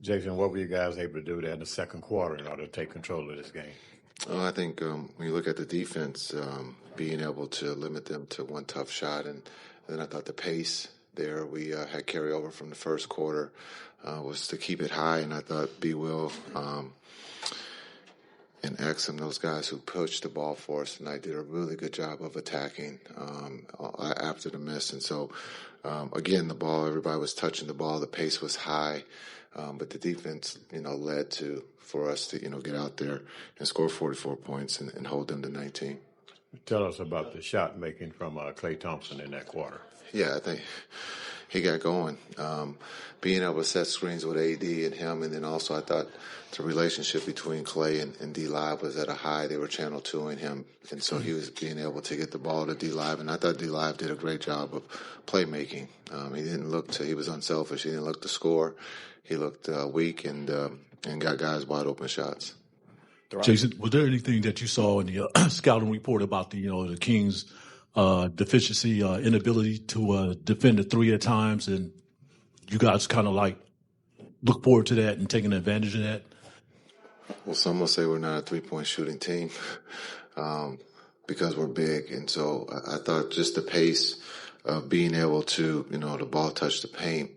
Jason, what were you guys able to do there in the second quarter in order to take control of this game? I think when you look at the defense, being able to limit them to one tough shot, and then I thought the pace there we had carryover from the first quarter was to keep it high, and I thought B. Will and Exum, those guys who pushed the ball for us tonight, did a really good job of attacking after the miss. And so, again, the ball, everybody was touching the ball. The pace was high, but the defense, led for us to, get out there and score 44 points and hold them to 19. Tell us about the shot making from Klay Thompson in that quarter. Yeah, I think he got going. Being able to set screens with AD and him, and then also I thought the relationship between Klay and D-Live was at a high. They were channel 2ing him, and so he was being able to get the ball to D-Live, and I thought D-Live did a great job of playmaking. He was unselfish. He didn't look to score. He looked weak and got guys wide open shots. Jason, was there anything that you saw in the scouting report about the Kings' deficiency, inability to defend the three at times, and you guys kind of look forward to that and taking advantage of that? Well, some will say we're not a three-point shooting team because we're big, and so I thought just the pace of being able to, the ball touch the paint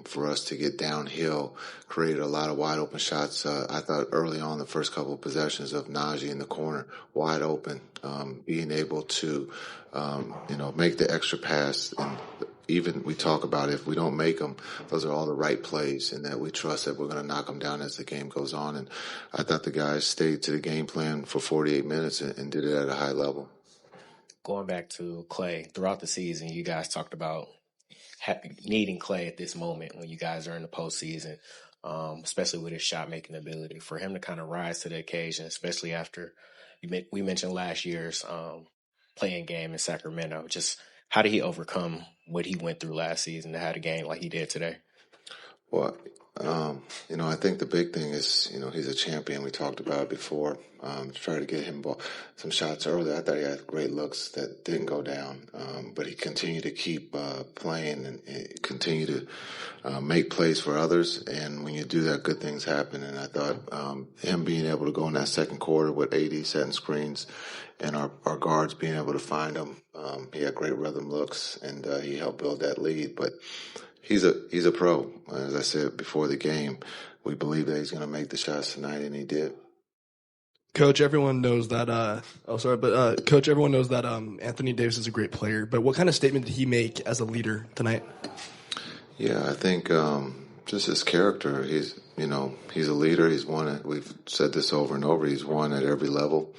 for us to get downhill created a lot of wide open shots. I thought early on the first couple of possessions of Najee in the corner, wide open, being able to, make the extra pass. And even we talk about if we don't make them, those are all the right plays, and that we trust that we're going to knock them down as the game goes on. And I thought the guys stayed to the game plan for 48 minutes and did it at a high level. Going back to Klay, throughout the season, you guys talked about needing Klay at this moment when you guys are in the postseason, especially with his shot-making ability. For him to kind of rise to the occasion, especially after we mentioned last year's playing game in Sacramento. Just how did he overcome what he went through last season to have a game like he did today? Well, I think the big thing is, he's a champion. We talked about it before. To try to get him some shots early. I thought he had great looks that didn't go down, but he continued to keep playing and continue to make plays for others. And when you do that, good things happen. And I thought him being able to go in that second quarter with AD setting screens and our guards being able to find him, he had great rhythm looks, and he helped build that lead. But he's a pro. As I said before the game, we believe that he's going to make the shots tonight, and he did. Coach, everyone knows that. Coach, everyone knows that Anthony Davis is a great player. But what kind of statement did he make as a leader tonight? Yeah, I think just his character. He's a leader. He's won it. We've said this over and over. He's won at every level.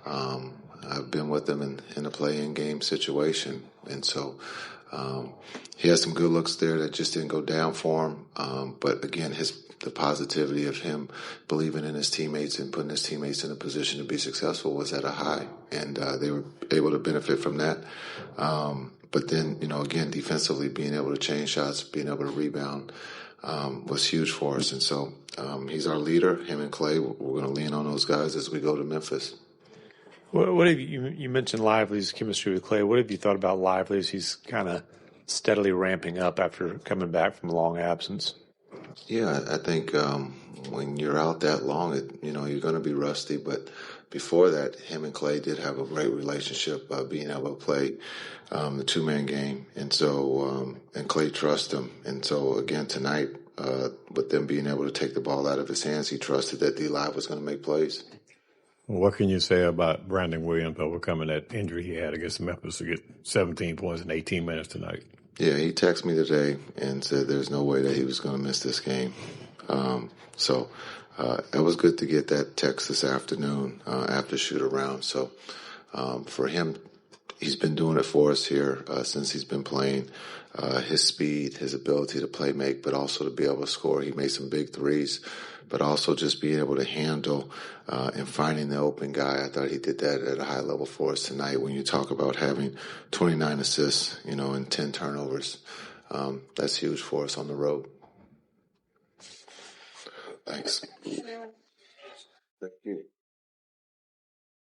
I've been with him in a play-in game situation, and so he has some good looks there that just didn't go down for him. But again, the positivity of him believing in his teammates and putting his teammates in a position to be successful was at a high, and they were able to benefit from that. But then, again, defensively, being able to change shots, being able to rebound was huge for us. And so he's our leader. Him and Klay, we're going to lean on those guys as we go to Memphis. What have you mentioned Lively's chemistry with Klay? What have you thought about Lively as he's kind of steadily ramping up after coming back from a long absence? Yeah, I think when you're out that long, you're going to be rusty. But before that, him and Klay did have a great relationship, being able to play the two-man game. And so, and Klay trusts him. And so, again, tonight, with them being able to take the ball out of his hands, he trusted that D-Live was going to make plays. What can you say about Brandon Williams overcoming that injury he had against Memphis to get 17 points in 18 minutes tonight? Yeah, he texted me today and said there's no way that he was going to miss this game. So it was good to get that text this afternoon after shoot around. So for him, he's been doing it for us here since he's been playing. His speed, his ability to play make, but also to be able to score. He made some big threes, but also just being able to handle and finding the open guy. I thought he did that at a high level for us tonight. When you talk about having 29 assists, and 10 turnovers, that's huge for us on the road. Thanks. Thank you.